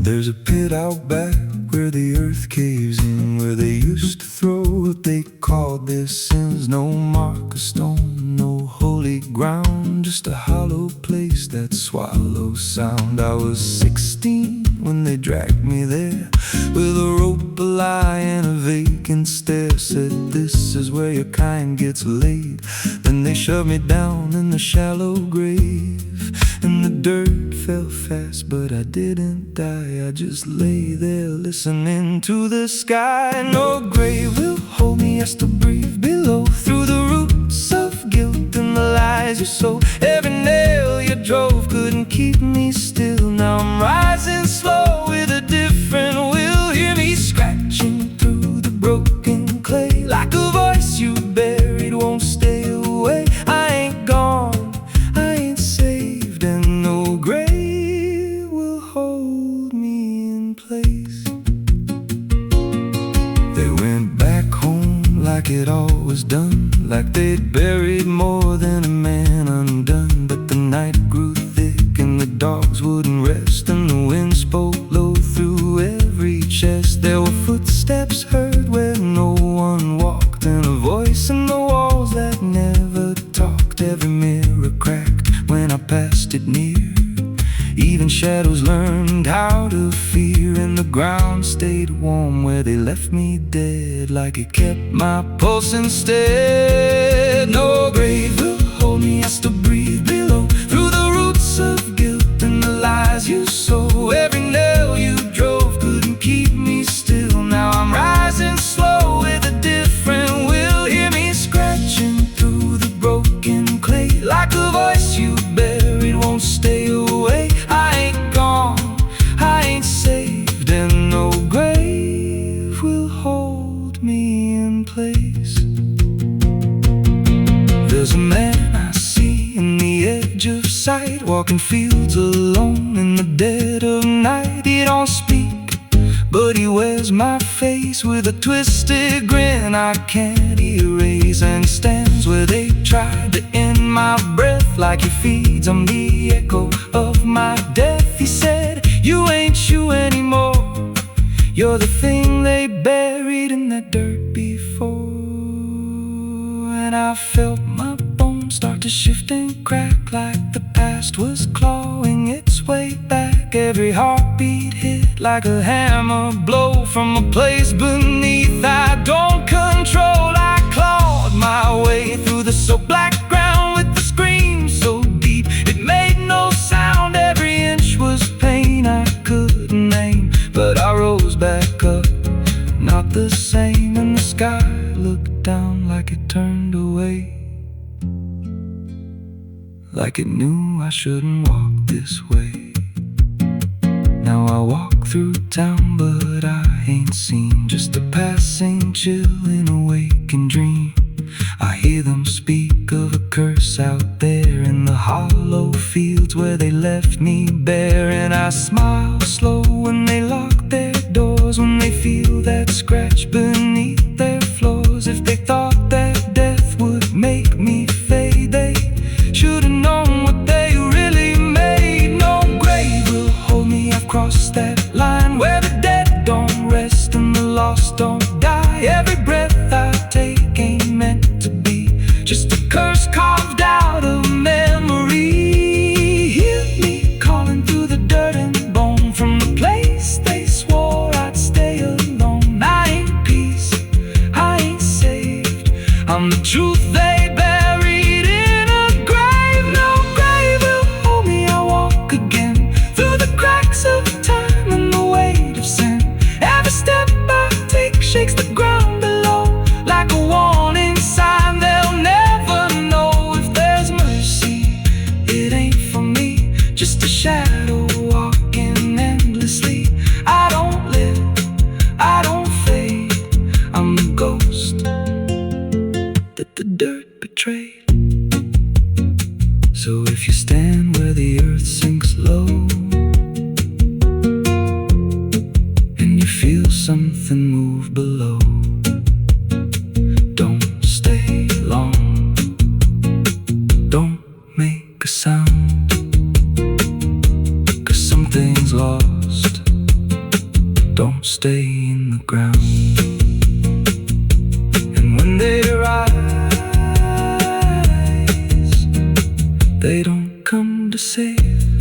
There's a pit out back where the earth caves in, where they used to throw what they called their sins. No mark of stone, no holy ground, just a hollow place that swallows sound. I was 16 when they dragged me there, with a rope, a lie, and a vacant stare. Said, this is where your kind gets laid. Then they shoved me down in the shallow grave, and the dirt fell fast, but I didn't die. I just lay there listening to the sky. No grave will hold me, I still breathe below, through the roots of guilt and the lies you sow. Every nail you drove couldn't keep me still. Now I'm rising slow with a different will. Hear me scratching through the broken clay, like a voice you buried won't stay away. I ain't gone, I ain't saved, and no grave will hold me in place. They went back home like it all was done, like they'd buried more than a man undone. But the night grew thick and the dogs wouldn't rest, and the wind spoke low through every chest. There were footsteps heard where no one walked, and a voice in the walls that never talked. Every mirror cracked when I passed it near. Even shadows learned how to fear, and the ground stayed warm where they left me dead, like it kept my pulse instead. No grave will hold me, I still breathe below, through the roots of guilt and the lies you sow. Every nail you drove couldn't keep me still. Now I'm rising slow with a different will. Hear me scratching through the broken clay, like a voice you buried won't stay away. I ain't gone, I ain't saved, and no grave will hold me in place. There's a man I see in the edge of sight, walking fields alone in the dead of night. He don't speak, but he wears my face with a twisted grin I can't erase. And he stands where they tried to end my breath, like he feeds on the echo of my death. He said, you ain't you anymore, you're the thing they buried in that dirt before. And I felt my bones start to shift and crack, like the past was clawing its way back. Every heartbeat hit like a hammer blow from a place beneath I don't control. I clawed my way through the so black ground with the scream so deep it made no sound. Every inch was pain I couldn't name, but I rose back up, not the same. And the sky looked down like it turned away, like it knew I shouldn't walk this way. Now I walk through town, but I ain't seen, just a passing chill in a waking dream. I hear them speak of a curse out there in the hollow fields where they left me bare. And I smile slow when they lock their doors, when they feel that scratch beneath their floors. If they thought that death would make me fade, they should've known what they really made. No grave will hold me, I've crossed that line where the dead don't rest and the lost don't die. Every breath I take ain't meant to be, just a curse carved out of memory. Hear me calling through the dirt and bone, from the place they swore I'd stay alone. I ain't peace, I ain't saved, I'm the truth they buried in a grave. No grave will hold me, I walk again through the cracks of time and the weight of sin. Every step I take shakes the ground below, like a warning sign they'll never know. If there's mercy, it ain't for me, just a shadow walking endlessly. I don't live, I don't fade, I'm the ghost that the dirt betrayed. So if you stand where the earth sinks low, and you feel something move below, don't stay long, don't make a sound, 'cause something's lost don't stay in the ground. And when they rise, they don't come to save,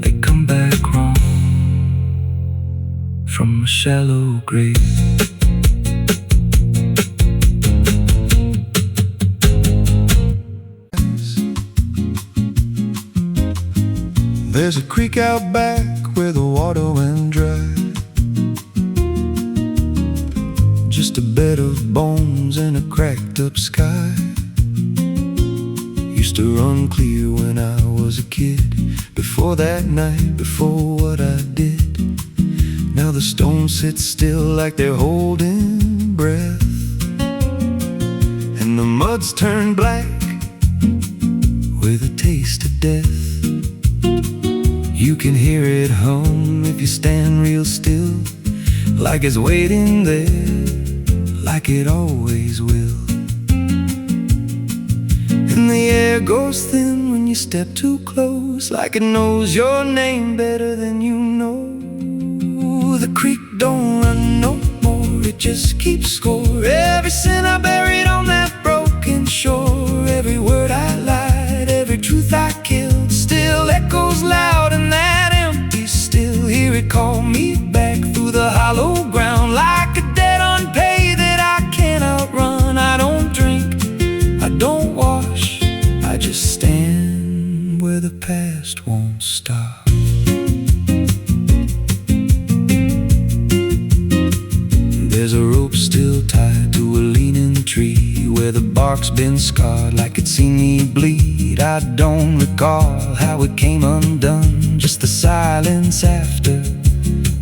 they come back wrong from a shallow grave. There's a creek out back where the water went dry, just a bed of bones and a cracked up sky. Used to run clear when I was a kid, before that night, before what I did. Now the stones sit still like they're holding breath, and the mud's turned black with a taste of death. You can hear it hum if you stand real still, like it's waiting there, like it always will. And the air goes thin when you step too close, like it knows your name better than you know. The creek don't run no more, it just keeps score. Every sin I buried on that broken shore, every word I lied, every truth I killed, still echoes loud in that empty still. Hear it call me back through the hollow ground, like a debt unpaid that I can't outrun. I don't drink, I don't wash, I just stand where the past won't stop. There's a rope still tied to a leaning tree, where the bark's been scarred like it's seen me bleed. I don't recall how it came undone, just the silence after.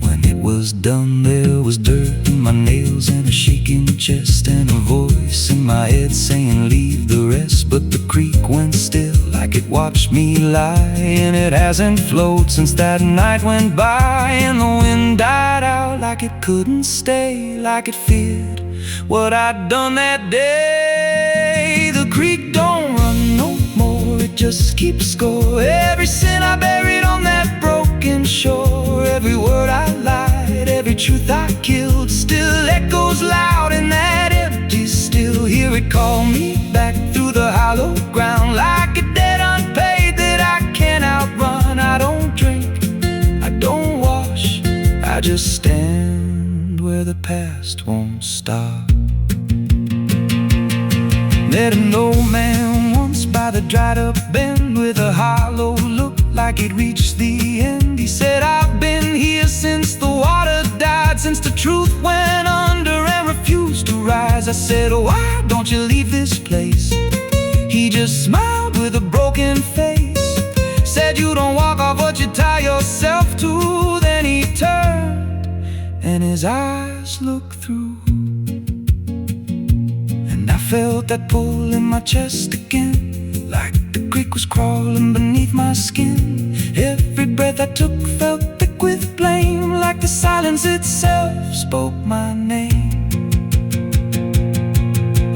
When it was done, there was dirt in my nails and a shaking chest, and a voice in my head saying leave the rest. But the creek went still like it watched me lie, and it hasn't flowed since that night went by. And the wind died out like it couldn't stay, like it feared what I'd done that day. The creek don't run no more, it just keeps score. Every sin I buried on that broken shore, every word I lied, every truth I killed, still echoes loud in that empty still. Hear it call me back through the hollow ground, like a debt unpaid that I can't outrun. I don't drink, I don't wash, I just stand where the past won't stop. Met an old man once by the dried up bend, with a hollow look like he'd reached the end. He said, I've been here since the water died, since the truth went under and refused to rise. I said, why don't you leave this place? He just smiled with a broken face, said, you don't walk off what you tie yourself to. Then he turned and his eyes looked through, I felt that pull in my chest again, like the creek was crawling beneath my skin. Every breath I took felt thick with blame, like the silence itself spoke my name.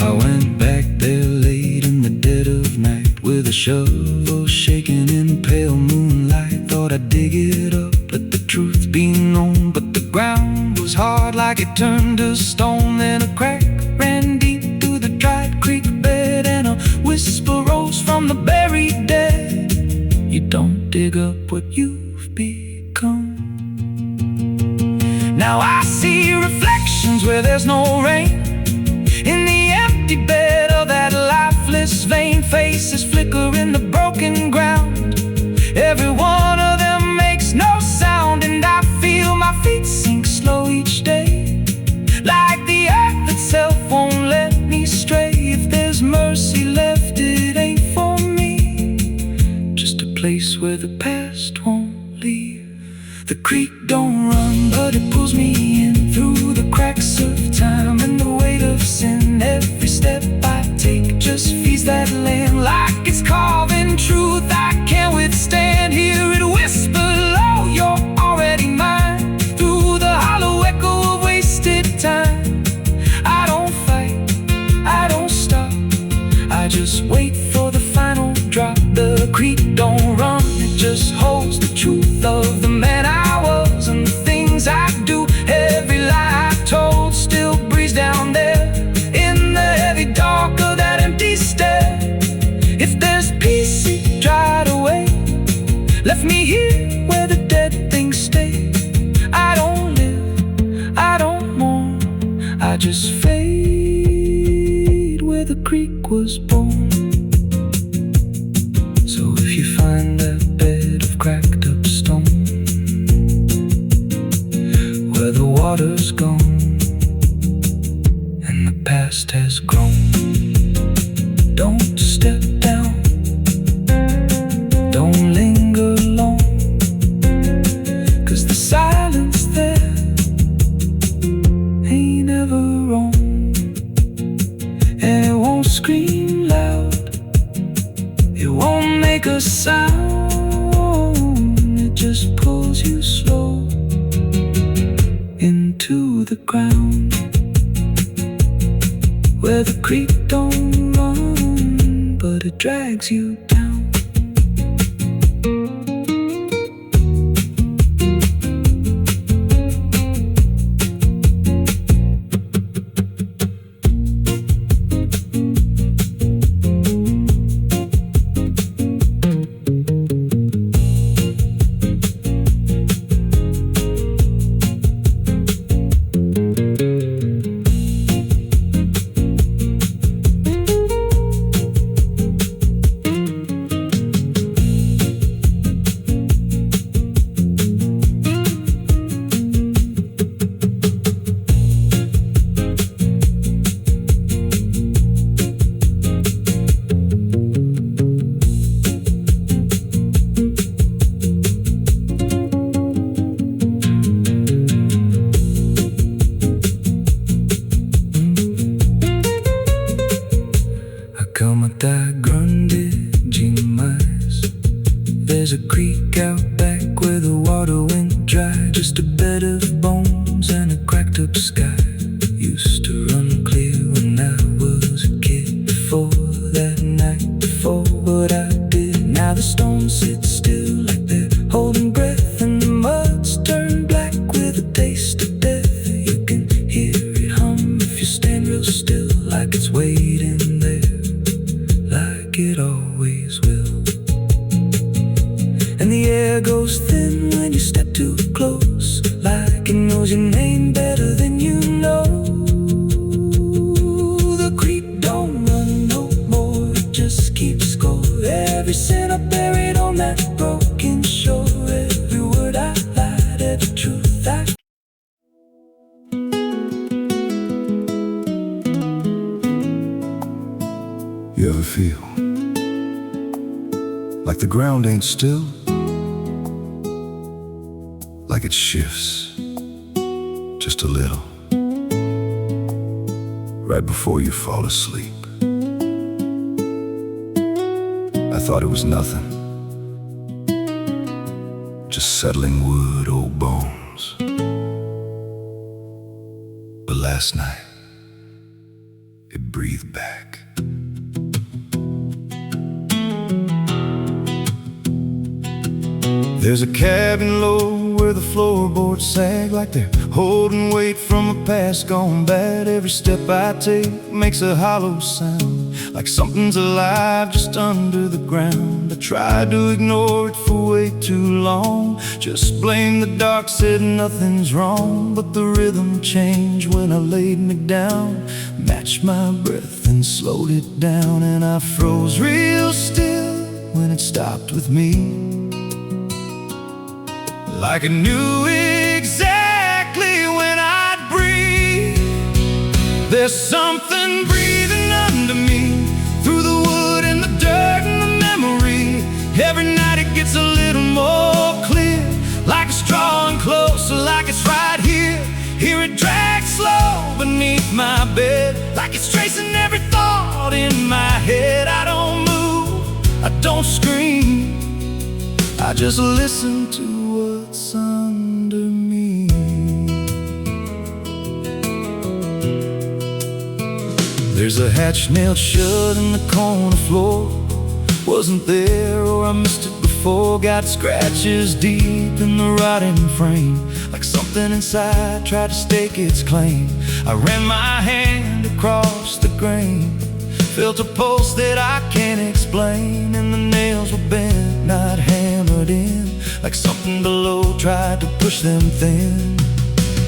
I went back there late in the dead of night, with a shovel shaking in pale moonlight. Thought I'd dig it up, let the truth be known, but the ground was hard like it turned to stone. Then a crack ran deep through the dried creek bed, and a whisper rose from the buried dead. You don't dig up what you've become. Now I see reflections where there's no rain, in the empty bed of that lifeless vein. Faces flicker in the broken ground, every one of them makes no sound. And I feel my feet sink slow each day, like the earth itself won't let me stray. If there's mercy left, it ain't for me, just a place where the past won't leave. The creek don't run, but it pulls me in through the cracks of time and the weight of sin. Every step I take just feeds that land, like it's carving truth I can't withstand. Hear it whisper low, you're already mine, through the hollow echo of wasted time. I don't fight, I don't stop, I just wait for the final drop. The creek don't run, it just holds the truth of the man I was, and the things was born. So if you find that bed of cracked up stone where the water's gone and the past has grown, don't step down, don't linger long, 'cause the silence there ain't ever wrong. And it won't scream loud, it won't make a sound, it just pulls you slow into the ground, where the creek don't run, but it drags you down. Como tá grande demais. There's a creek out back where the water went dry, just a bed of bones and a cracked up sky. Used to run clear when I was a kid, before that night, before what I did. Now the stones sit still like they're holding breath, and the mud's turned black with a taste of death. You can hear it hum if you stand real still, like it's waiting there, like it always will. And the air goes thin when you step too close, like it knows your name better than you know. The creek don't run no more, it just keeps score. Every cent I buried on that broken shore, every word I lied, every truth I. You ever feel like the ground ain't still? Like it shifts just a little right before you fall asleep. I thought it was nothing, just settling wood, old bones. But last night it breathed back. There's a cabin low where the floorboards sag like they're holding weight from a past gone bad. Every step I take makes a hollow sound, like something's alive just under the ground. I tried to ignore it for way too long, just blame the dark, said nothing's wrong. But the rhythm changed when I laid me down, matched my breath and slowed it down. And I froze real still when it stopped with me, like I knew exactly when I'd breathe. There's something breathing under me, through the wood and the dirt and the memory. Every night it gets a little more clear, like it's drawing closer, like it's right here. Hear it drag slow beneath my bed, like it's tracing every thought in my head. I don't move, I don't scream, I just listen to what's under me. There's a hatch nailed shut in the corner floor, wasn't there or I missed it before. Got scratches deep in the rotting frame, like something inside tried to stake its claim. I ran my hand across the grain, felt a pulse that I can't explain. And the nails were bent, not hammered in, like something below tried to push them thin.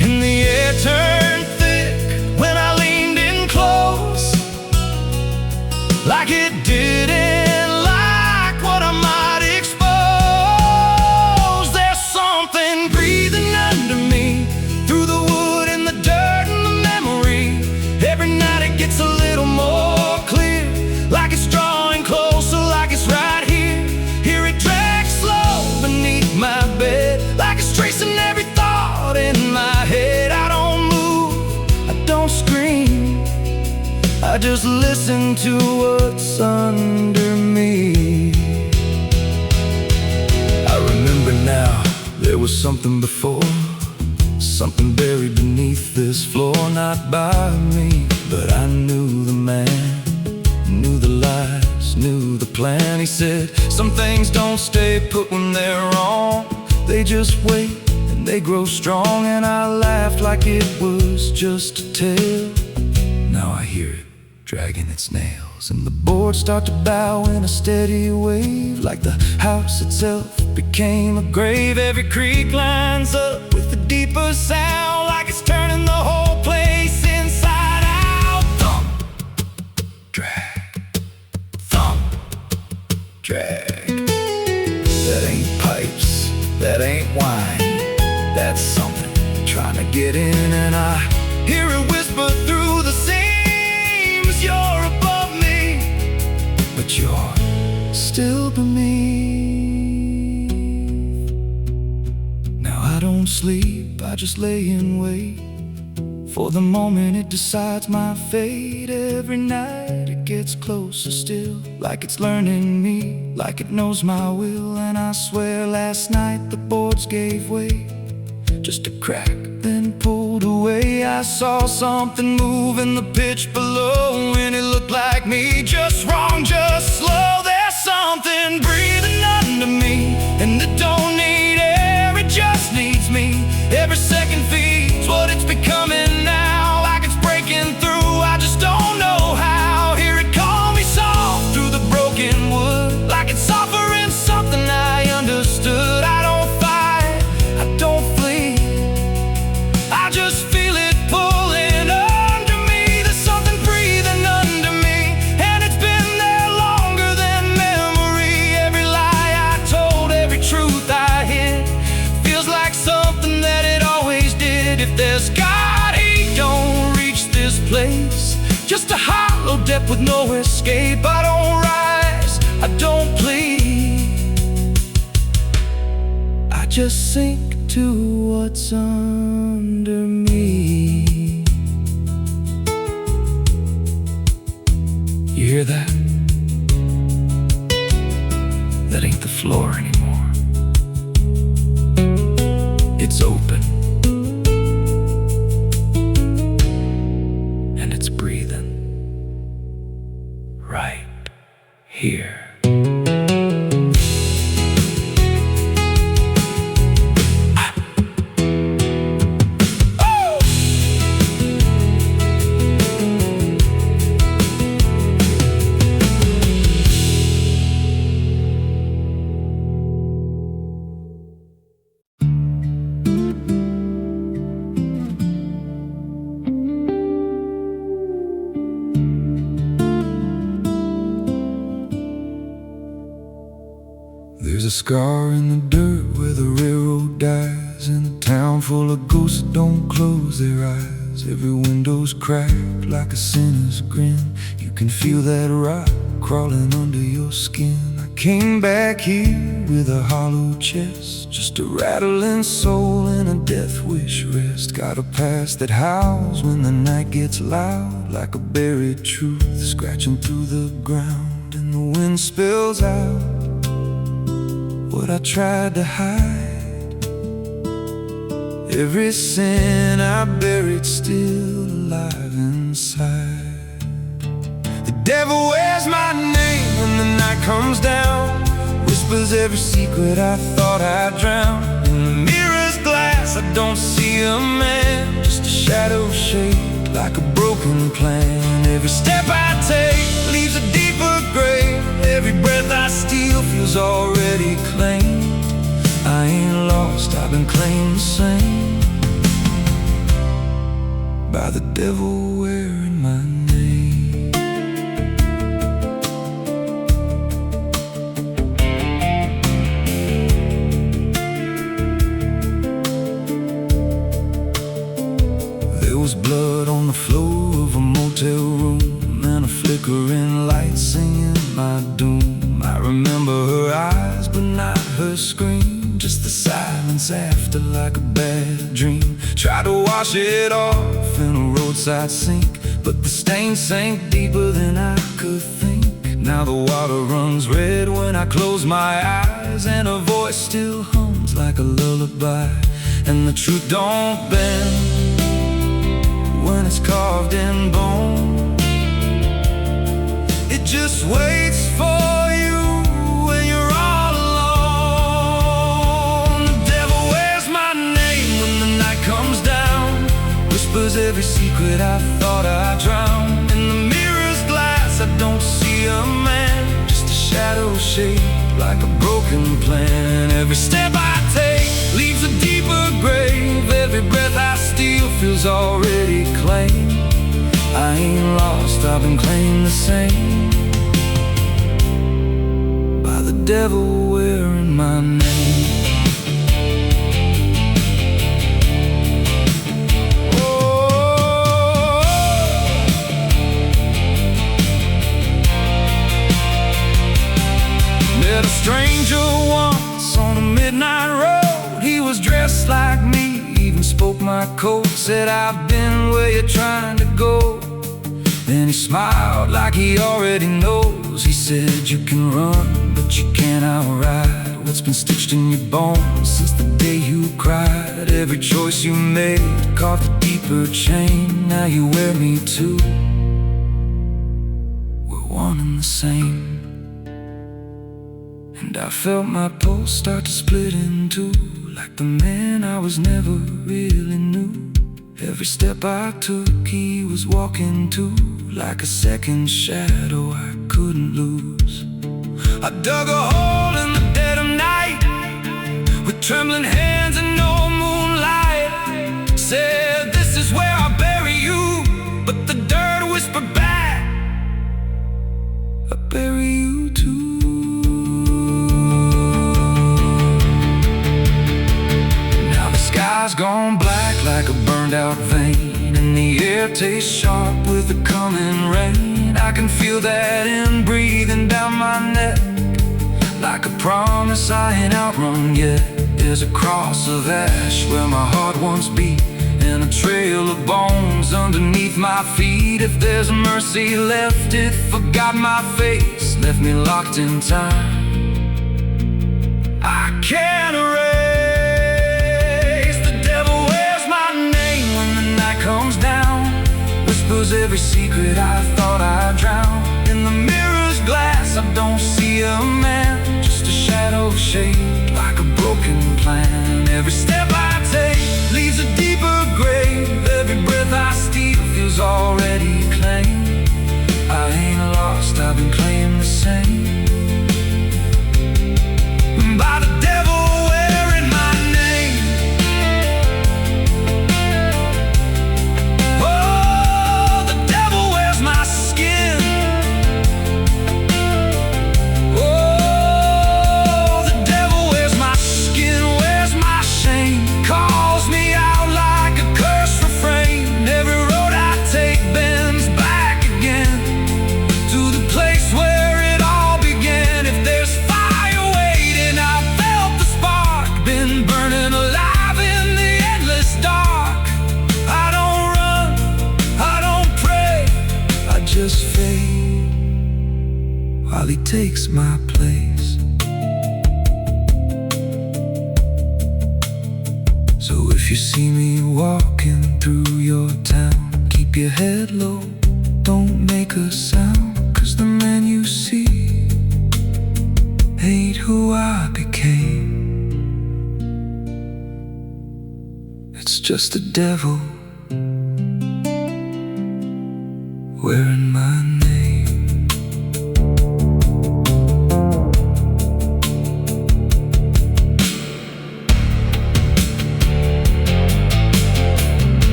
And the air turned thick when I leaned in close, I just listen to what's under me. I remember now, there was something before, something buried beneath this floor. Not by me, but I knew the man, knew the lies, knew the plan. He said, some things don't stay put when they're wrong, they just wait and they grow strong. And I laughed like it was just a tale. Now I hear it dragging its nails, and the boards start to bow in a steady wave, like the house itself became a grave. Every creak lines up with a deeper sound, like it's turning the whole place inside out. Thump, drag, thump, drag. That ain't pipes, that ain't wine, that's something trying to get in. And I hear it whisper through the seams, you're above me, but you're still beneath. Now I don't sleep, I just lay in wait for the moment it decides my fate. Every night it gets closer still, like it's learning me, like it knows my will. And I swear last night the boards gave way, just a crack, then pulled away. I saw something move in the pitch below, and it looked like me. Just wrong, just slow. There's something breathing under me, and it don't need air, it just needs me. Every second feeds what it's becoming now, like it's breaking through, I just don't know how. Hear it call me soft through the broken wood, like it's offering something I understood. I don't fight, I don't flee, I just feel it pulling under me. There's something breathing under me, and it's been there longer than memory. Every lie I told, every truth I hid, feels like something that it always did. If there's God, he don't reach this place, just a hollow depth with no escape. I don't rise, I don't plead, I just sink to what's under me. You hear that? That ain't the floor anymore, it's open, and it's breathing right here. There's a scar in the dirt where the railroad dies, in a town full of ghosts that don't close their eyes. Every window's cracked like a sinner's grin, you can feel that rock crawling under your skin. I came back here with a hollow chest, just a rattling soul in a death wish rest. Got a past that howls when the night gets loud, like a buried truth scratching through the ground. And the wind spills out what I tried to hide, every sin I buried still alive inside. The devil wears my name when the night comes down, whispers every secret I thought I'd drown. In the mirror's glass I don't see a man, just a shadow shaped like a broken plan. Every step I take leaves a deeper grave, every breath I steal feels already claimed. I ain't lost, I've been claimed the same by the devil wearing my name. There was blood on the floor of a motel room, and a flickering light singing my doom. I remember her eyes but not her scream, just the silence after, like a bad dream. Tried to wash it off in a roadside sink, but the stain sank deeper than I could think. Now the water runs red when I close my eyes, and a voice still hums like a lullaby. And the truth don't bend when it's carved in bone. It just waits for you when you're all alone. The devil wears my name when the night comes down, whispers every secret I thought I drowned. In the mirror's glass I don't see a man, just a shadow shaped like a broken plan. Every step I take leaves a deeper grave. Every breath I steal feels already claimed. I ain't lost, I've been claimed the same by the devil wearing my name. Oh, met a stranger once on a midnight road. He was dressed like me, even spoke my code. Said, I've been where you're trying to go. Then he smiled like he already knows. He said, you can run, but you can't outride what's been stitched in your bones since the day you cried. Every choice you made carved a deeper chain. Now you wear me too. We're one and the same. And I felt my pulse start to split in two, like the man I was never really knew. Every step I took he was walking too, like a second shadow I couldn't lose. I dug a hole in the dead of night with trembling hands and no moonlight. Said, this is where I bury you, but the dirt whispered back, I bury you too. Sky's gone black like a burned out vein, and the air tastes sharp with the coming rain. I can feel that in breathing down my neck, like a promise I ain't outrun yet. There's a cross of ash where my heart once beat, and a trail of bones underneath my feet. If there's mercy left, it forgot my face, left me locked in time. I can't erase. Comes down, whispers every secret I thought I drowned. In the mirror's glass I don't see a man, just a shadow shaped like a broken plan. Every step I take leaves a deeper grave. Every breath I steal feels already claimed. I ain't lost, I've been claimed the same by the devil wearing my name. Just fade while he takes my place. So if you see me walking through your town, keep your head low, don't make a sound, 'cause the man you see ain't who I became. It's just the devil wearing my name.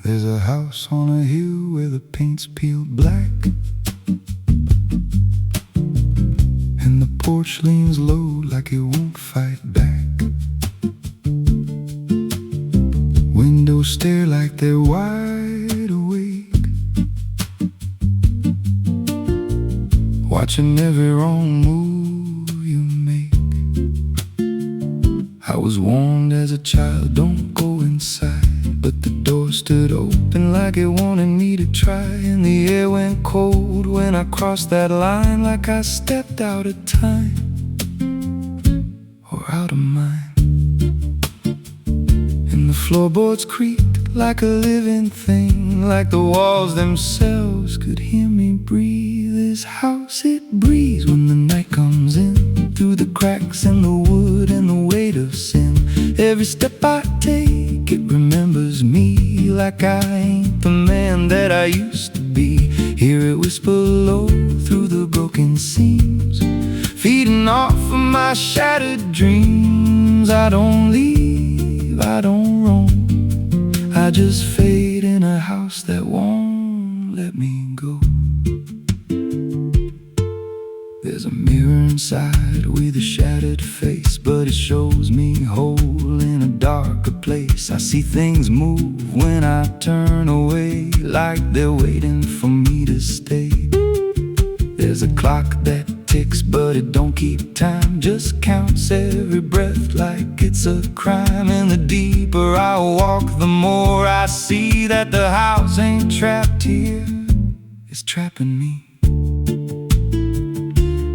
There's a house on a hill where the paint's low like it won't fight back. Windows stare like they're wide awake, watching every wrong move you make. I was warned as a child, don't go inside, but the door stood open like it wanted me to try. And the air went cold when I crossed that line, like I stepped out of time or out of mind. And the floorboards creaked like a living thing, like the walls themselves could hear me breathe. This house, it breathes when the night comes in, through the cracks in the wood and the weight of sin. Every step I take, it remembers me, like I ain't the man that I used to be. Hear it whisper low through the broken seams, feeding off of my shattered dreams. I don't leave, I don't roam, I just fade in a house that won't let me go. There's a mirror inside with a shattered face, but it shows me whole in a darker place. I see things move when I turn away, like they're waiting for me to stay. There's a clock that ticks, but it don't keep time, just counts every breath like it's a crime. And the deeper I walk, the more I see that the house ain't trapped here, it's trapping me.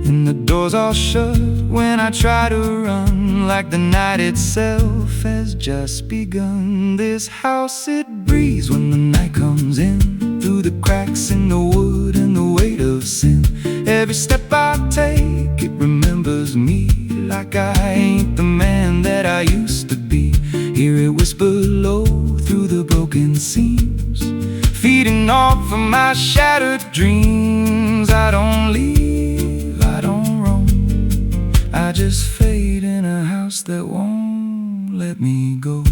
And the doors all shut when I try to run, like the night itself has just begun. This house, it breathes when the night comes in, through the cracks in the wood and the weight of sin. Every step I take, it remembers me, like I ain't the man that I used to be. Hear it whisper low through the broken seams, feeding off of my shattered dreams. I don't leave, I don't roam, I just fade in a house that won't let me go.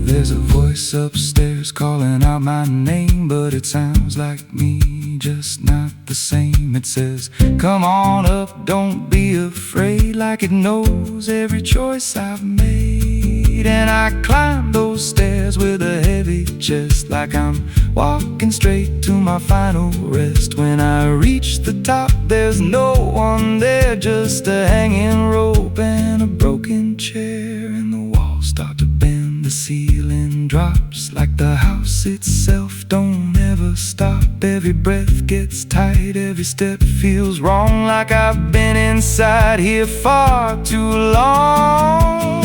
There's a voice upstairs calling out my name, but it sounds like me, just not the same. It says, come on up, don't be afraid, like it knows every choice I've made. And I climb those stairs with a heavy chest, like I'm walking straight to my final rest. When I reach the top, there's no one there, just a hanging rope and a broken chair. And the walls start to bend, the ceiling drops, like the house itself don't ever stop. Every breath gets tight, every step feels wrong, like I've been inside here far too long.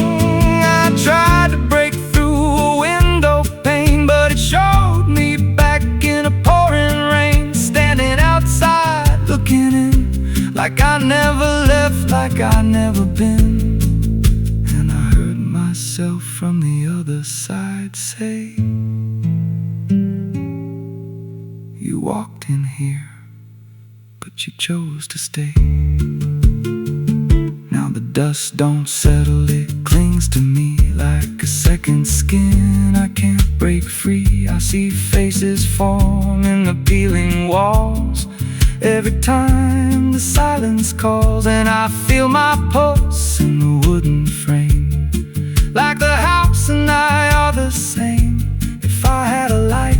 I tried to break through a window pane, but it showed me back in a pouring rain, standing outside looking in, like I never left, like I never been. And I heard myself from the other side say, you walked in here, but you chose to stay. Now the dust don't settle, it clings to me like a second skin. I can't break free, I see faces form in the peeling walls every time the silence calls. And I feel my pulse in the wooden frame, like the house and I are the same. If I had a life,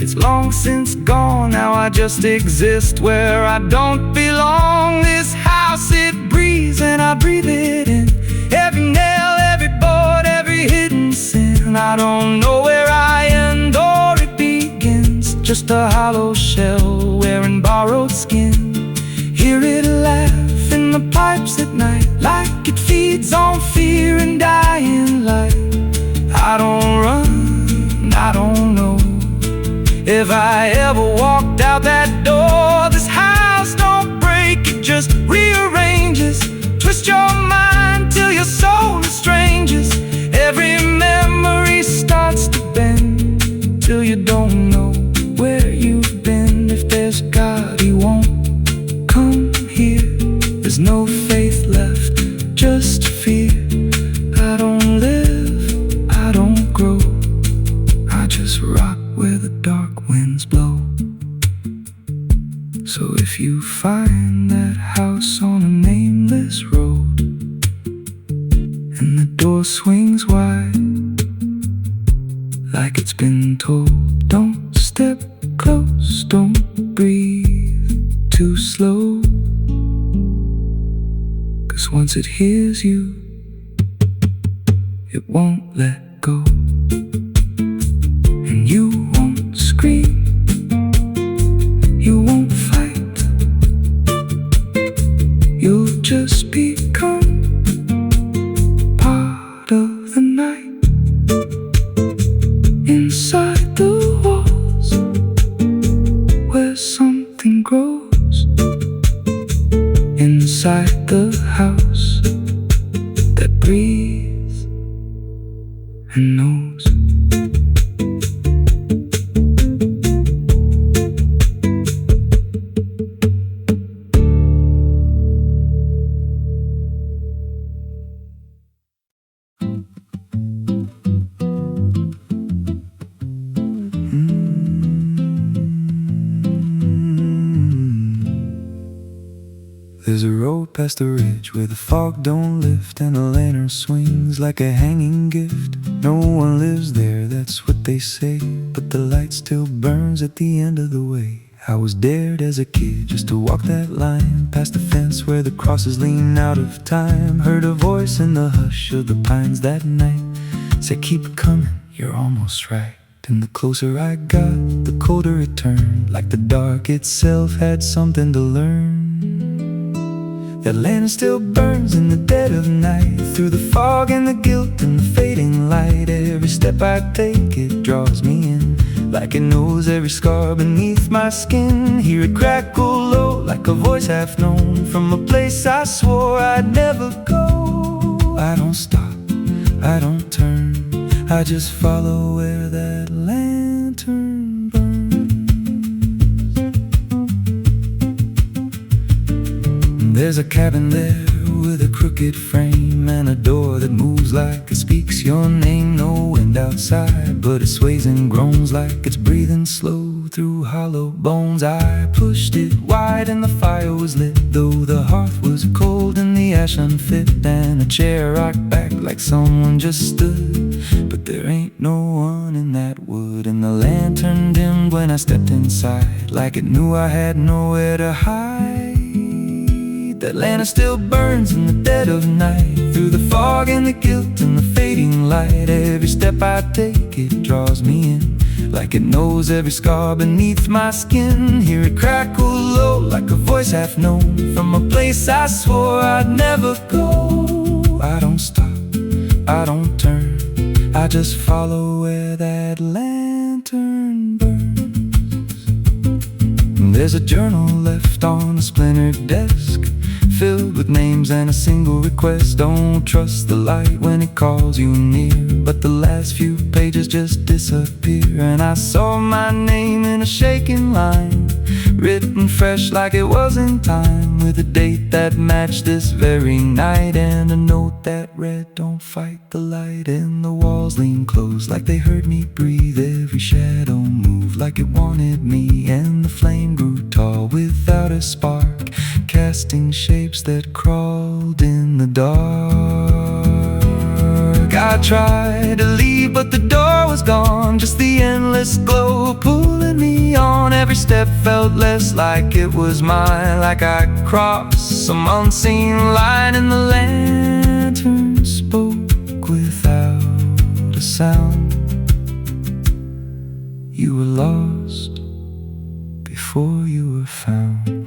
it's long since gone. Now I just exist where I don't belong. This house, it breathes and I breathe it in, every nail, every board, every hidden sin. I don't know where I end or it begins, just a hollow shell wearing borrowed skin. Hear it laugh in the pipes at night, like it feeds on fear and dying light. I don't run, I don't know if I ever walked out that door. This house don't break, it just rearranges, twist your mind till your soul is strangers. Every memory starts to bend, till you don't know where you've been. If there's God, he won't come here. There's no faith left, just fear. I don't live, I don't grow, I just rock where the dark winds blow. So if you find that house swings wide, like it's been told. Don't step close, don't breathe too slow, 'cause once it hears you, it won't let go. And you won't scream, you won't fight, you'll just become part of the night. Inside the walls, where something grows. Inside the house that breathes and knows. There's a road past the ridge where the fog don't lift, and the lantern swings like a hanging gift. No one lives there, that's what they say, but the light still burns at the end of the way. I was dared as a kid just to walk that line, past the fence where the crosses lean out of time. Heard a voice in the hush of the pines that night, said keep coming, you're almost right. And the closer I got, the colder it turned, like the dark itself had something to learn. That lantern still burns in the dead of night, through the fog and the guilt and the fading light. Every step I take, it draws me in, like it knows every scar beneath my skin. Hear it crackle low, like a voice half known, from a place I swore I'd never go. I don't stop, I don't turn, I just follow where that lantern burns. There's a cabin there with a crooked frame, and a door that moves like it speaks your name. No wind outside, but it sways and groans like it's breathing slow through hollow bones. I pushed it wide and the fire was lit, though the hearth was cold and the ash unfit. And a chair rocked back like someone just stood, but there ain't no one in that wood. And the lantern dimmed when I stepped inside, like it knew I had nowhere to hide. That lantern still burns in the dead of night, through the fog and the guilt and the fading light. Every step I take, it draws me in, like it knows every scar beneath my skin. Hear it crackle low, like a voice half known, from a place I swore I'd never go. I don't stop, I don't turn, I just follow where that lantern burns. There's a journal left on a splintered desk, filled with names and a single request. Don't trust the light when it calls you near, but the last few pages just disappear. And I saw my name in a shaking line, written fresh like it was in time, with a date that matched this very night, and a note that read, don't fight the light. And the walls leaned close like they heard me breathe, every shadow moved like it wanted me. And the flame grew tall without a spark, casting shapes that crawled in the dark. I tried to leave, but the door was gone, just the endless glow pulling me on. Every step felt less like it was mine, like I crossed some unseen line. And the lantern spoke without a sound. You were lost before you were found.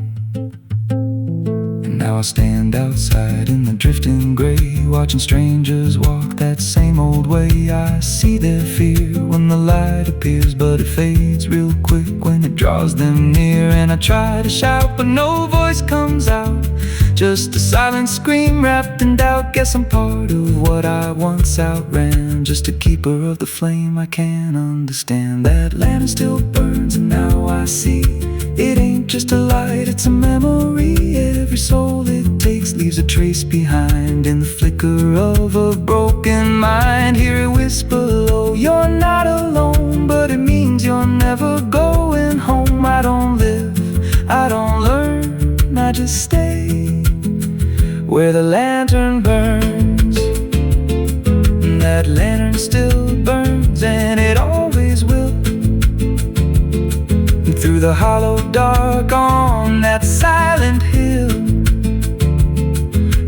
Now I stand outside in the drifting gray, watching strangers walk that same old way. I see their fear when the light appears, but it fades real quick when it draws them near. And I try to shout, but no voice comes out, just a silent scream wrapped in doubt. Guess I'm part of what I once outran, just a keeper of the flame I can't understand. That lantern still burns, and now I see it ain't just a light, it's a memory. Every soul it takes leaves a trace behind, in the flicker of a broken mind. Hear it whisper low, you're not alone, but it means you're never going home. I don't live, I don't learn, I just stay where the lantern burns. that lantern still burns, and it always will. And through the hollow dark on that silent hill,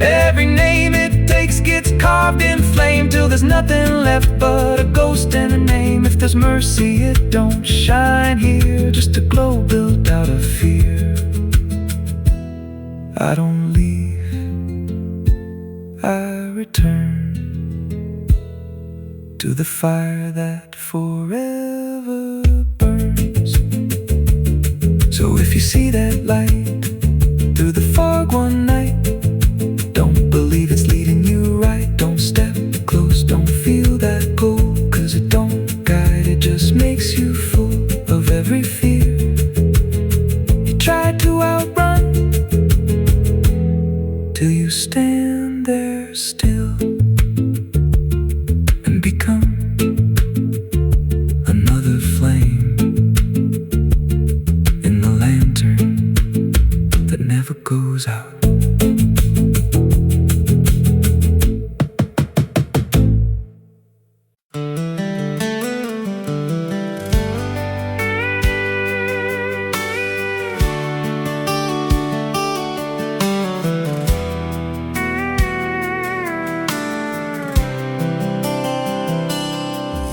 every name it takes gets carved in flame, till there's nothing left but a ghost and a name. If there's mercy, it don't shine here, just a glow built out of fear. I don't leave, I return to the fire that forever burns. So if you see that light through the fog one night, don't believe it's leading you right. Don't step close, don't feel that pull, 'cause it don't guide, it just makes you full of every fear you try to outrun, till you stand there still and become another flame in the lantern that never goes out.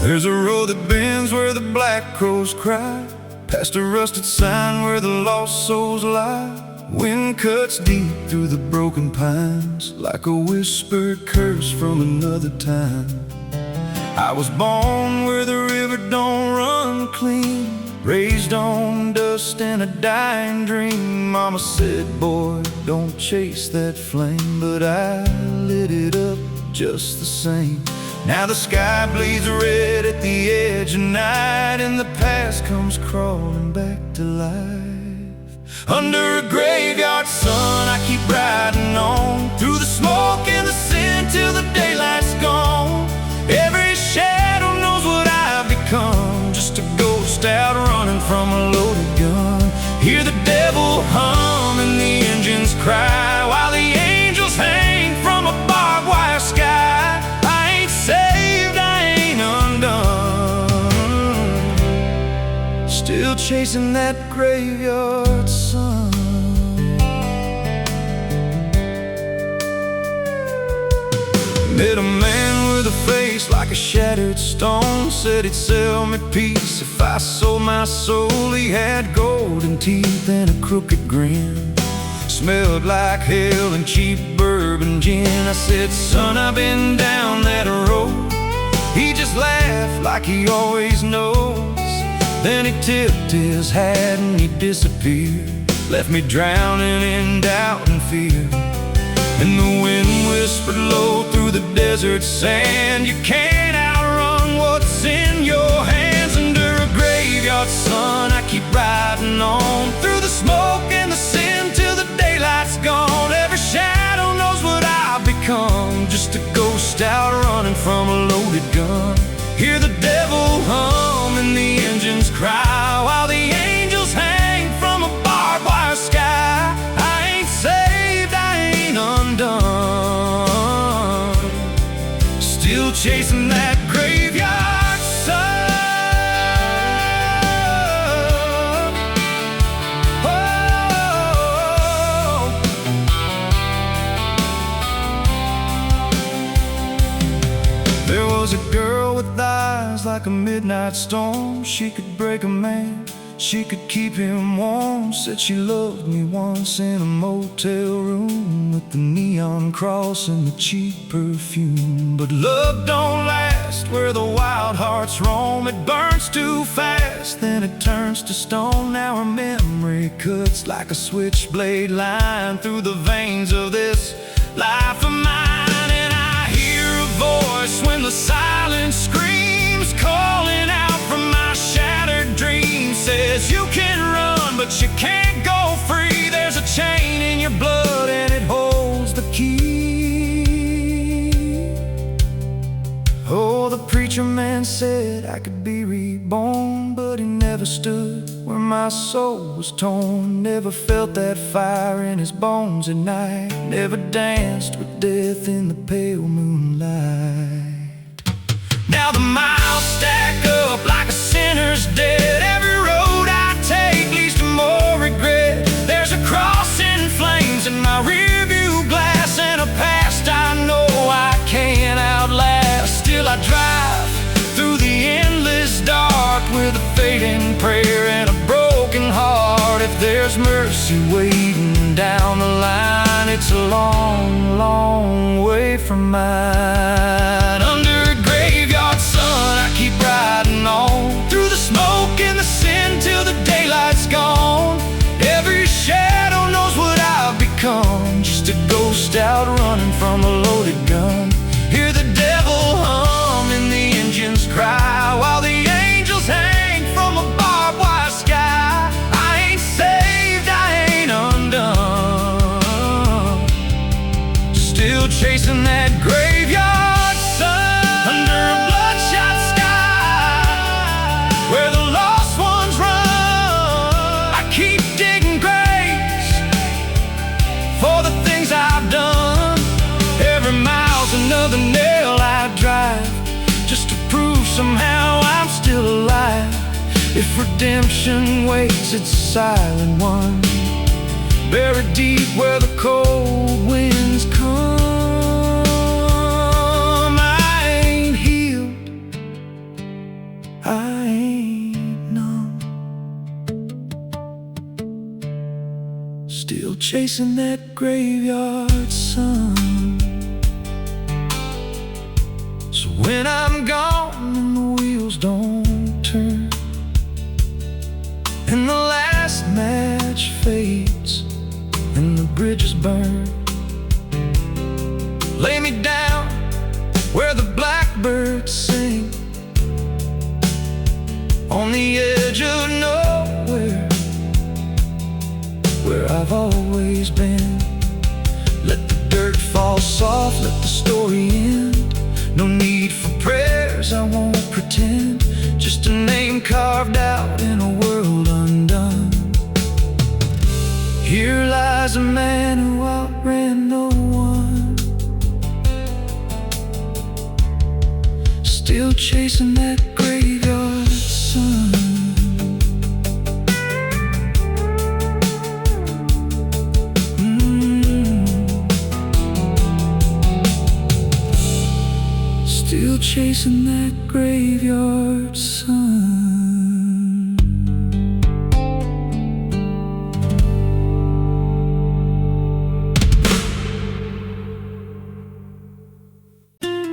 There's a road that bends where the black crows cry, past a rusted sign where the lost souls lie. Wind cuts deep through the broken pines, like a whispered curse from another time. I was born where the river don't run clean, raised on dust and a dying dream. Mama said, boy, don't chase that flame, but I lit it up just the same. Now the sky bleeds red at the edge of night, and the past comes crawling back to life. Under a graveyard sun, I keep riding on, through the smoke and the sin till the daylight's gone. Every shadow knows what I've become, just a ghost out running from a loaded gun. Hear the devil hum and the engines cry, while the angels hang from a barbed wire sky. Saved, I ain't undone, still chasing that graveyard sun. Met a man with a face like a shattered stone, said he'd sell me peace if I sold my soul. He had golden teeth and a crooked grin, smelled like hell and cheap bourbon gin. I said, son, I've been down that road. He just laughed like he always knows. Then he tipped his hat and he disappeared, left me drowning in doubt and fear. And the wind whispered low through the desert sand, you can't outrun what's in your hands. Under a graveyard sun, I keep riding on, through the smoke and the sin till the daylight's gone. Every shadow knows what I've become, just a ghost out running from a loaded gun. Hear the devil hum and the engines cry, while the angels hang from a barbed wire sky. I ain't saved, I ain't undone, still chasing that graveyard sun. There was a girl with eyes like a midnight storm. She could break a man, she could keep him warm. Said she loved me once in a motel room, with the neon cross and the cheap perfume. But love don't last where the wild hearts roam. It burns too fast, then it turns to stone. Now her memory cuts like a switchblade line through the veins of this life of mine. Voice when the silence screams, calling out from my shattered dreams. Says you can run, but you can't go free. There's a chain in your blood and it holds the key. Oh, the preacher man said I could be reborn, but he never stood where my soul was torn. Never felt that fire in his bones at night, never danced with death in the pale moonlight. Now the miles stack up like a sinner's debt. Every road I take leads to more regret. There's a cross in flames in my rearview glass, and a past I know I can't outlast. Still I drive through the endless dark with a fading prayer and a broken heart. If there's mercy waiting down the line, it's a long, long way from mine. Under a graveyard sun, I keep riding on through the smoke and the sin till the daylight's gone. Every shadow knows what I've become, just a ghost out running from a loaded gun. Hear the devil hum and the engines cry, while the angels hang from a barbed wire sky. I ain't saved, I ain't undone, still chasing that graveyard sun. Under a bloodshot sky where the lost ones run, I keep digging graves for the things I've done. Every mile's another nail I drive, just to prove somehow I'm still alive. If redemption waits, it's a silent one, buried deep where the cold winds come. I ain't healed, I ain't numb, still chasing that graveyard sun. So when I'm gone and the wheels don't turn, and the last match fades and the bridges burn, lay me down where the blackbirds sing, on the edge of nowhere, where I've always been. Let the dirt fall soft, let the story end. No need for prayers, I won't pretend, just a name carved out in a world undone. Here lies a man who outran no one, still chasing that graveyard sun. Still chasing that graveyard sun.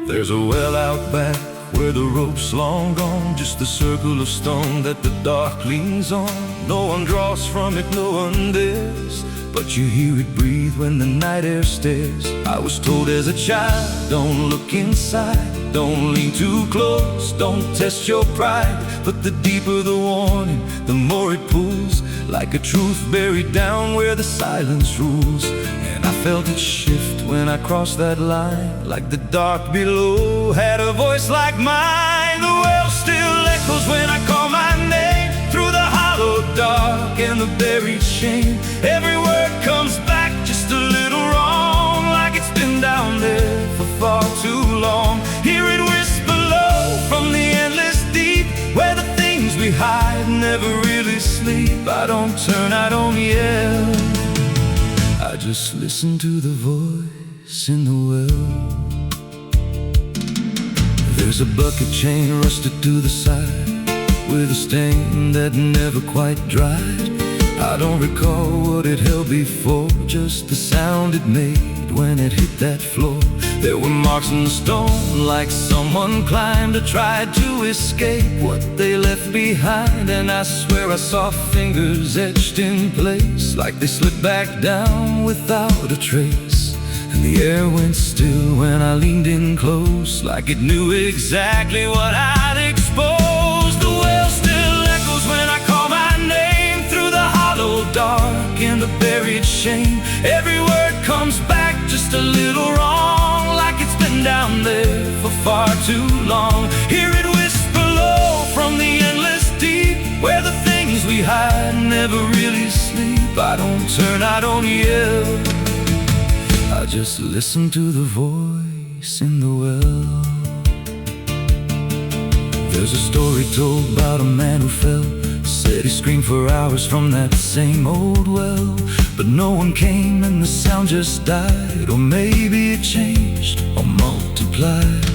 There's a well out back where the rope's long gone, just the circle of stone that the dark leans on. No one draws from it, no one dares, but you hear it breathe when the night air stares. I was told as a child, don't look inside, don't lean too close, don't test your pride. But the deeper the warning, the more it pulls, like a truth buried down where the silence rules. And I felt it shift when I crossed that line, like the dark below had a voice like mine. The well still echoes when I call my name, through the hollow dark and the buried shame. Every word comes back just a little wrong, like it's been down there for far too long. Hear it whisper low from the endless deep, where the things we hide never really sleep. I don't turn, I don't yell, I just listen to the voice in the well. There's a bucket chain rusted to the side, with a stain that never quite dried. I don't recall what it held before, just the sound it made when it hit that floor. There were marks in the stone, like someone climbed or tried to escape what they left behind. And I swear I saw fingers etched in place, like they slipped back down without a trace. And the air went still when I leaned in close, like it knew exactly what I'd exposed. The well still echoes when I call my name, through the hollow dark and the buried shame. Every word comes back just a little wrong, like it's been down there for far too long. Hear it whisper low from the endless deep, where the things we hide never really sleep. I don't turn, I don't yell, I just listen to the voice in the well. There's a story told about a man who fell. Said he screamed for hours from that same old well, but no one came and the sound just died. Or maybe it changed or multiplied.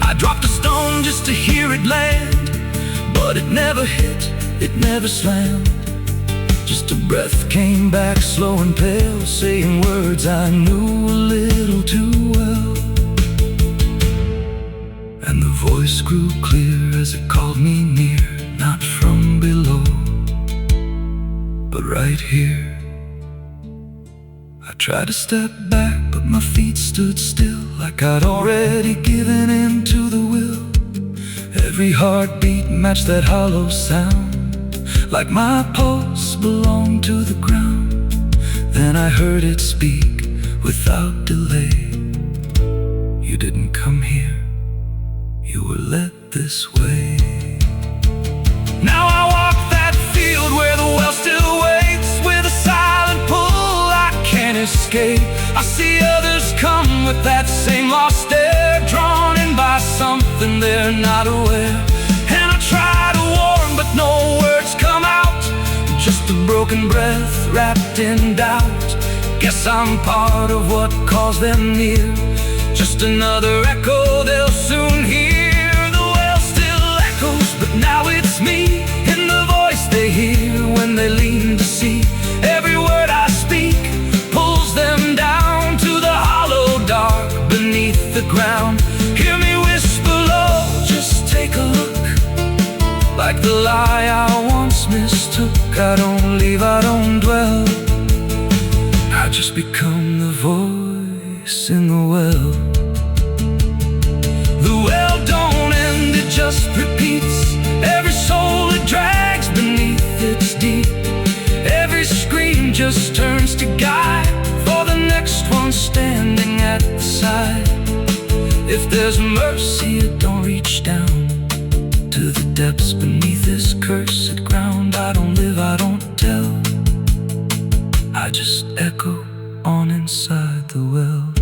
I dropped a stone just to hear it land, but it never hit, it never slammed. Just a breath came back slow and pale, saying words I knew a little too well. And the voice grew clear as it called me near, not from below, but right here. I tried to step back, but my feet stood still, like I'd already given in to the will. Every heartbeat matched that hollow sound, like my pulse belonged to the ground. Then I heard it speak without delay. You didn't come here, you were led this way. Now I walk that field where the well still waits, with a silent pull I can't escape. I see others come with that same lost stare, drawn in by something they're not aware. And I try to warn, but no words come out, just a broken breath wrapped in doubt. Guess I'm part of what calls them near, just another echo they'll soon hear. The well still echoes, but now it's me, in the voice they hear when they lean to see. Every word I speak pulls them down to the hollow dark beneath the ground. Hear me whisper low, just take a look, like the lie I once mistook. I don't leave, I don't dwell, I just become the voice in the well. The well don't end, it just repeats. Every soul it drags beneath its deep. Every scream just turns to guide for the next one standing at the side. If there's mercy, it don't reach down to the depths beneath this cursed ground. I don't live, I don't tell, I just echo on inside the well.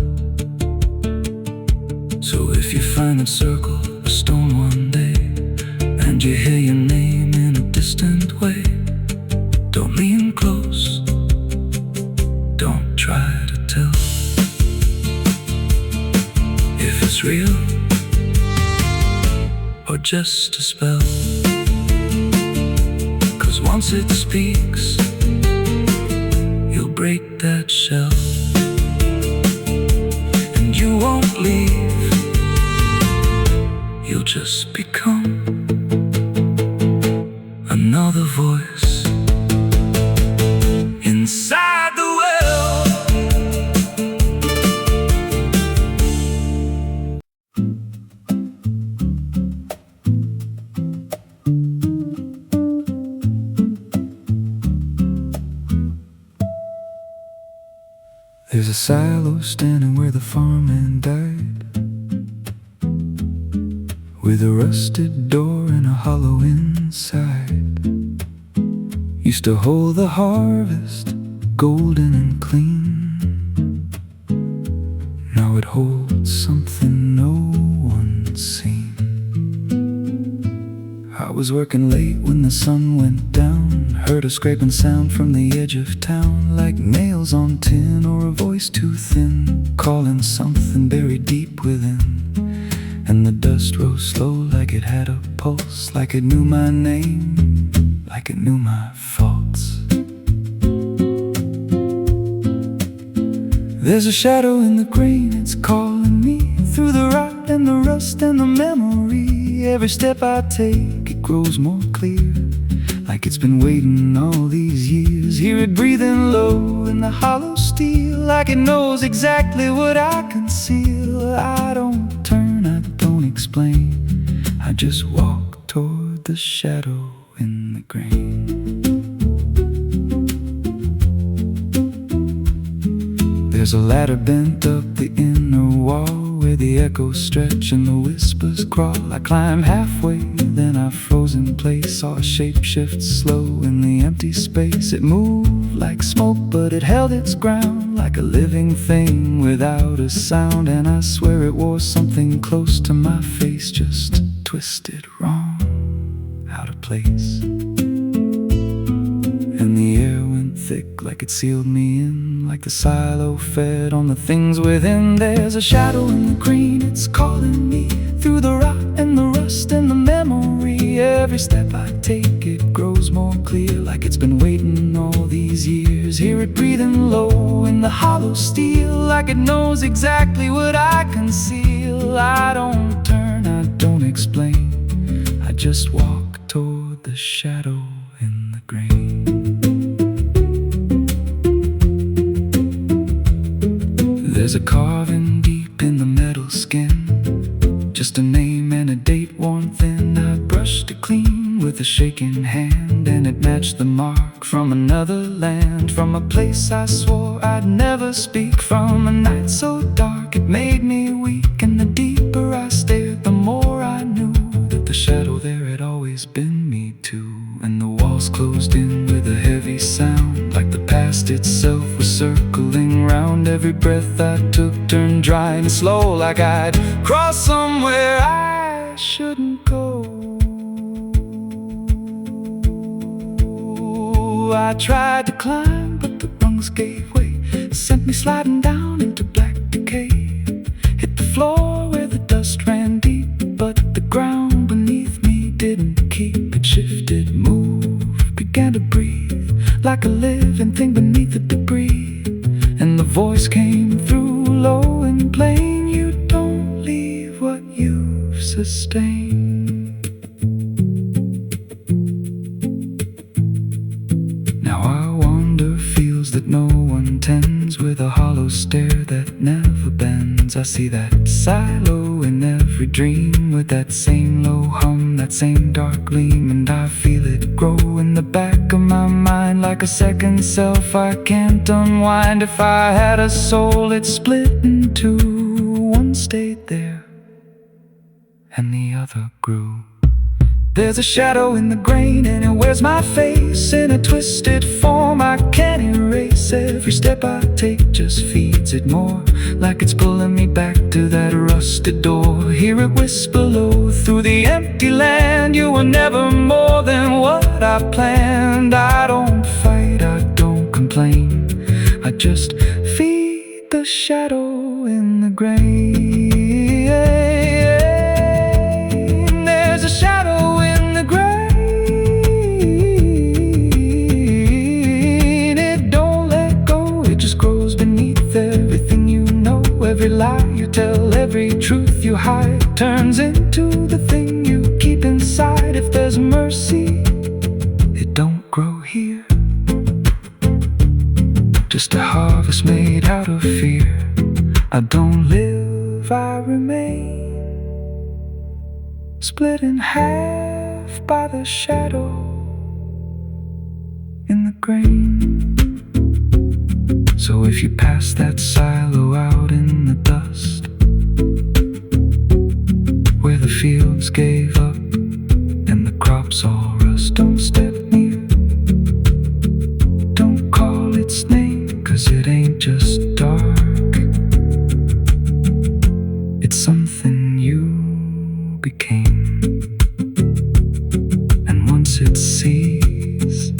So if you find that circle, a stone one day, and you hear your name in a distant way, don't lean close, don't try to tell if it's real or just a spell. 'Cause once it speaks, you'll break that shell, and you won't leave, you'll just become another voice inside the well. There's a silo standing where the farmhand died, with a rusted door and a hollow inside. Used to hold the harvest, golden and clean. Now it holds something no one's seen. I was working late when the sun went down, heard a scraping sound from the edge of town, like nails on tin or a voice too thin, calling something buried deep within. And the dust rose slow like it had a pulse, like it knew my name, like it knew my faults. There's a shadow in the grain, it's calling me through the rot and the rust and the memory. Every step I take, it grows more clear, like it's been waiting all these years. Hear it breathing low in the hollow steel, like it knows exactly what I conceal. I don't turn, I don't explain, I just walk toward the shadow in the grain. There's a ladder bent up the inner wall, where the echoes stretch and the whispers crawl. I climb halfway, then I froze in place, saw a shape shift slow in the empty space. It moved like smoke, but it held its ground, like a living thing without a sound. And I swear it wore something close to my face, just twisted, wrong, out of place. And the air went thick like it sealed me in, like the silo fed on the things within. There's a shadow in the green, it's calling me through the rot and the rust and the memory. Every step I take, it grows more clear, like it's been waiting all these years. Hear it breathing low in the hollow steel, like it knows exactly what I conceal. I don't turn, I don't explain, I just walk toward the shadow in the grain. There's a carving deep in the metal skin, just a name and a date worn thin. I brushed it clean with a shaking hand, and it matched the mark from another land, from a place I swore I'd never speak, from a night so dark it made me weak. And the deeper I stared, the more I knew that the shadow there had always been me too. And the walls closed in with a heavy sound, like the past itself was circling round. Every breath I took turned dry and slow, like I'd crossed somewhere I shouldn't go. I tried to climb, but the rungs gave way, sent me sliding down into black decay. Hit the floor where the dust ran deep, but the ground beneath me didn't keep. It shifted, moved, began to breathe, like a living thing beneath the debris. And the voice came through low and plain, you don't leave what you've sustained. Now I wander fields that no one tends, with a hollow stare that never bends. I see that silo in every dream, with that same low hum, that same dark gleam. And I feel it grow in the back of my mind, like a second self I can't unwind. If I had a soul, it split in two. One stayed there and the other grew. There's a shadow in the grain, and it wears my face in a twisted form I can't erase. Every step I take just feeds it more, like it's pulling me back to that rusted door. Hear it whisper low through the empty land, you were never more than what I planned. I don't fight, I don't complain, I just feed the shadow in the grain. There's a shadow in the grain, it don't let go, it just grows beneath everything you know. Every lie you tell, every truth you hide, turns into the thing you keep inside. If there's mercy, it don't grow here, just a harvest made out of fear. I don't live, I remain, split in half by the shadow in the grain. So if you pass that silo out in the dust, where the fields gave up and the crops all rust, don't step near, don't call its name, 'cause it ain't just dark, it's something you became. And once it sees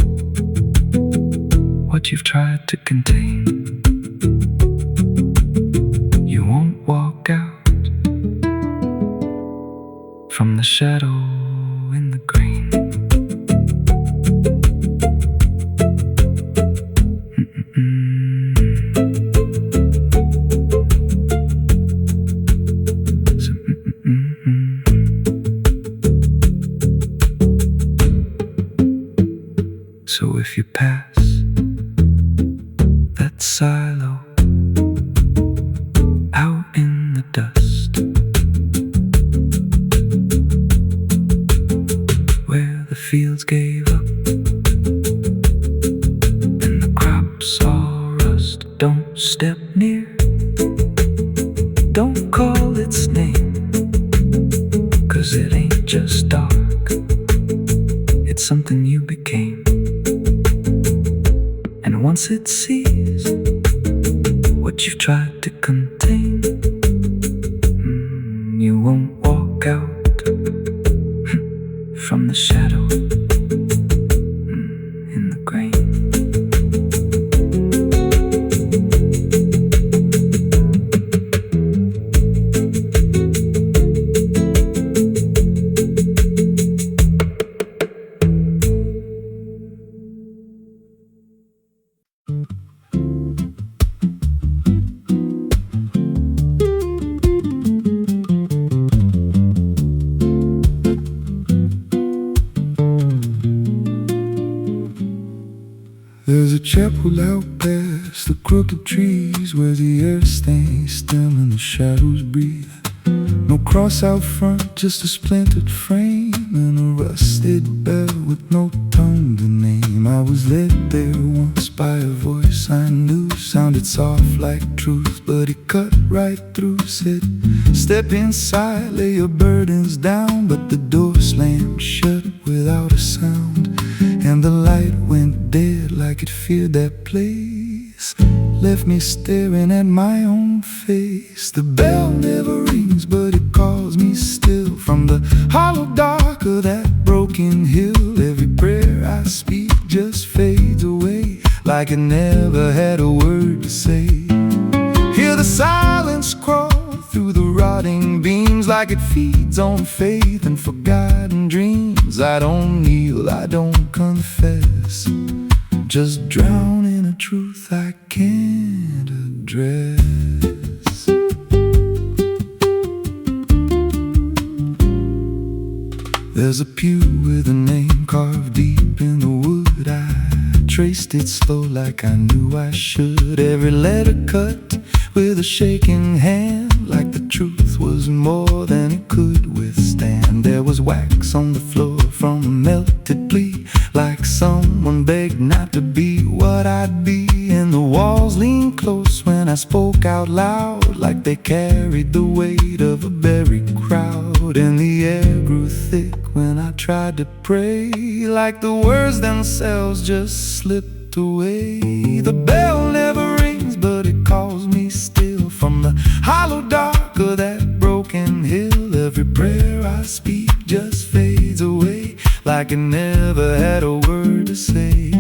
what you've tried to contain, you won't walk out from the shadow in the grain. So if you pass that silo out in the dust, where the fields gave up and the crops all rust, don't step near, don't call its name, 'cause it ain't just dark, it's something you became. And once it sees what you've tried to contain, you won't walk out chapel out past the crooked trees, where the air stains still and the shadows breathe. No cross out front, just a splintered frame and a rusted bell with no tongue to name. I was led there once by a voice I knew, sounded soft like truth, but it cut right through. Said, step inside, lay your burdens down. But the door slammed shut without a sound, and the light went dead like it feared that place. Left me staring at my own face. The bell never rings, but it calls me still. From the hollow dark of that broken hill, every prayer I speak just fades away, like it never had a word to say. Hear the silence crawl through the rotting beams, like it feeds on faith and forgotten dreams. I don't kneel, I don't confess, just drown in a truth I can't address. There's a pew with a name carved deep in the wood. I traced it slow like I knew I should. Every letter cut with a shaking hand, like the truth was more than it could withstand. There was wax on the floor from a melted plea, like someone begged not to be what I'd be. And the walls leaned close when I spoke out loud, like they carried the weight of a buried crowd. And the air grew thick when I tried to pray, like the words themselves just slipped away. The bell never rings, but it calls me still. From the hollow dark of that broken hill, every prayer I speak just fades away, like it never had a word to say.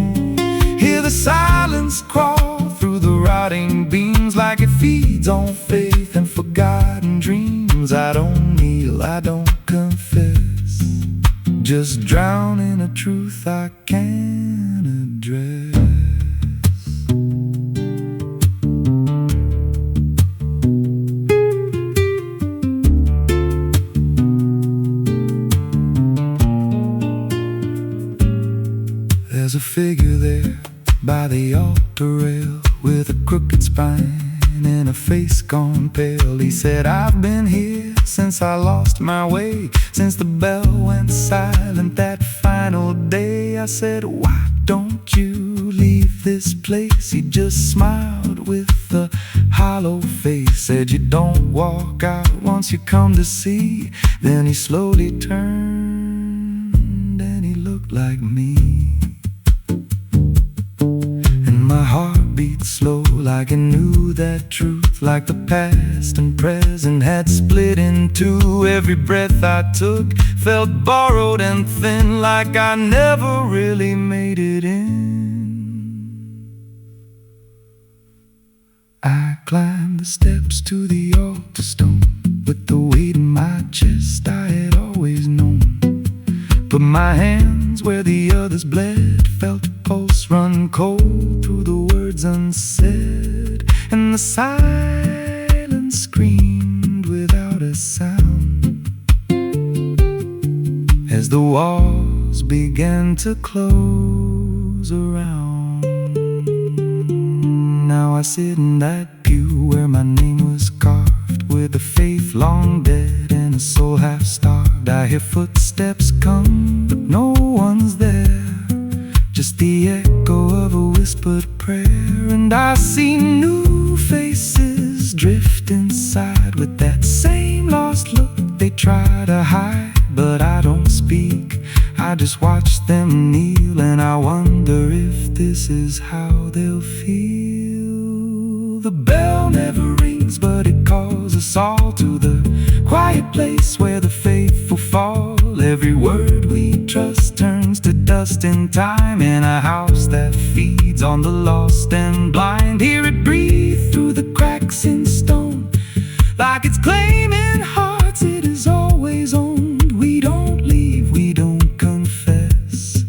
Hear the silence crawl through the rotting beams, like it feeds on faith and forgotten dreams. I don't kneel, I don't confess, just drown in a truth I can't address. There's a figure there by the altar rail, with a crooked spine and a face gone pale. He said, I've been here since I lost my way, since the bell went silent that final day. I said, why don't you leave this place? He just smiled with a hollow face, said, you don't walk out once you come to see. Then he slowly turned and he looked like me. My heart beat slow, like it knew that truth, like the past and present had split in two. Every breath I took felt borrowed and thin, like I never really made it in. I climbed the steps to the altar stone, with the weight in my chest I had always known. Put my hands where the others bled, felt a pulse run cold through the words unsaid, and the silence screamed without a sound as the walls began to close around. Now I sit in that pew where my name was carved, with a faith long dead and a soul half starved. I hear footsteps come, but no one's there, just the echo of a whispered prayer. And I see new faces drift inside, with that same lost look they try to hide. But I don't speak, I just watch them kneel, and I wonder if this is how they'll feel. The bell never rings, but it calls us all to the quiet place where the faithful fall. Every word we trust turns to dust in time, in a house that feeds on the lost and blind. Hear it breathe through the cracks in stone, like it's claiming hearts it is always owned. We don't leave, we don't confess,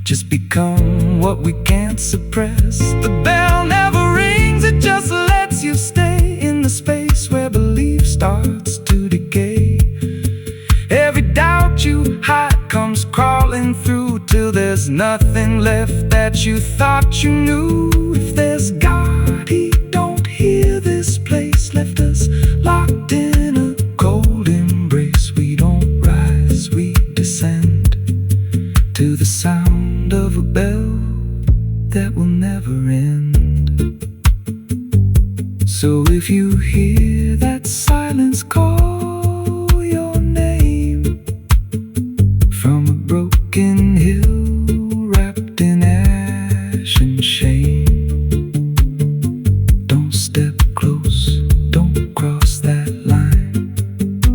just become what we can't suppress. The bell never rings, it just lets you stay in the space where belief starts to decay. Every doubt you hide comes crawling through, till there's nothing left that that you thought you knew. If there's God, He don't hear this place. Left us locked in a cold embrace. We don't rise, we descend to the sound of a bell that will never end. So if you hear that silence call your name from a broken hill wrapped in ash and shame, don't step close, don't cross that line,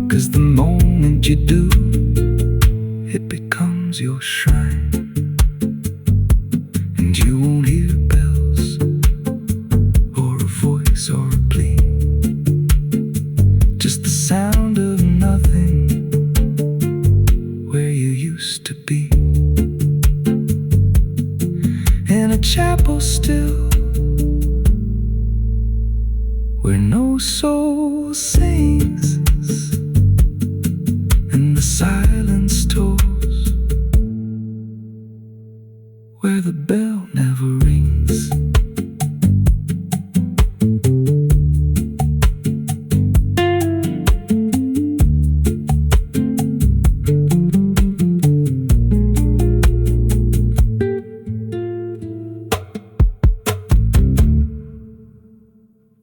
'cause the moment you do, it becomes your shrine. And you won't hear bells or a voice or a plea, just the sound of nothing where you used to be. In a chapel still, where no soul sings,